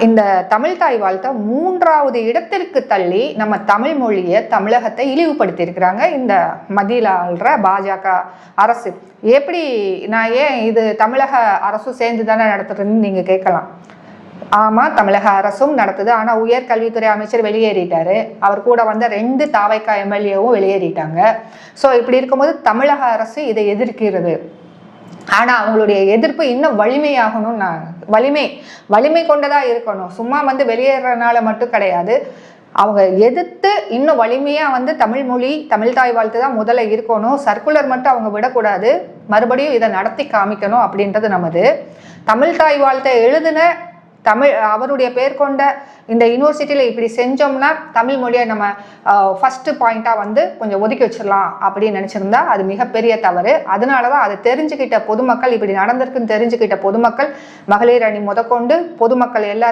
இந்த தமிழ் தாய் வாழ்த்தை 3வது இடத்திற்கு தள்ளி நம்ம தமிழ் மொழியை தமிழகத்தை இழிவுபடுத்தி இருக்கிறாங்க இந்த மத்தியில் ஆள்ற பாஜக அரசு. எப்படி நான் ஏன் இது தமிழக அரசும் சேர்ந்து தானே நடத்துறதுன்னு நீங்க கேட்கலாம். ஆமா, தமிழக அரசும் நடத்துது. ஆனா உயர்கல்வித்துறை அமைச்சர் வெளியேறிட்டாரு. அவர் கூட வந்த 2 தாவைக்கா எம்எல்ஏவும் வெளியேறிட்டாங்க. ஸோ இப்படி இருக்கும்போது தமிழக அரசு இதை எதிர்க்கிறது. ஆனா அவங்களுடைய எதிர்ப்பு இன்னும் வலிமையாகணும். வலிமை கொண்டதா இருக்கணும். சும்மா வெளியேறனால மட்டும் கிடையாது. அவங்க எதிர்த்து இன்னும் வலிமையா தமிழ் மொழி தமிழ் தாய் வாழ்த்து தான் முதல்ல இருக்கணும். சர்க்குலர் மட்டும் அவங்க விடக்கூடாது. மறுபடியும் இதை நடத்தி காமிக்கணும் அப்படின்றது நமது. தமிழ் தாய் வாழ்த்தை எழுதின அவருடைய பேர் கொண்ட இந்த யூனிவர்சிட்டியில இப்படி செஞ்சோம்னா தமிழ் மொழியை நம்ம ஃபர்ஸ்ட் பாயிண்டா கொஞ்சம் ஒதுக்கி வச்சிடலாம் அப்படின்னு நினைச்சிருந்தா அது மிகப்பெரிய தவறு. அதனாலதான் அதை தெரிஞ்சுக்கிட்ட பொதுமக்கள், இப்படி நடந்திருக்குன்னு தெரிஞ்சுக்கிட்ட பொதுமக்கள், மகளிர் அணி முதற்கொண்டு பொதுமக்கள் எல்லாரும்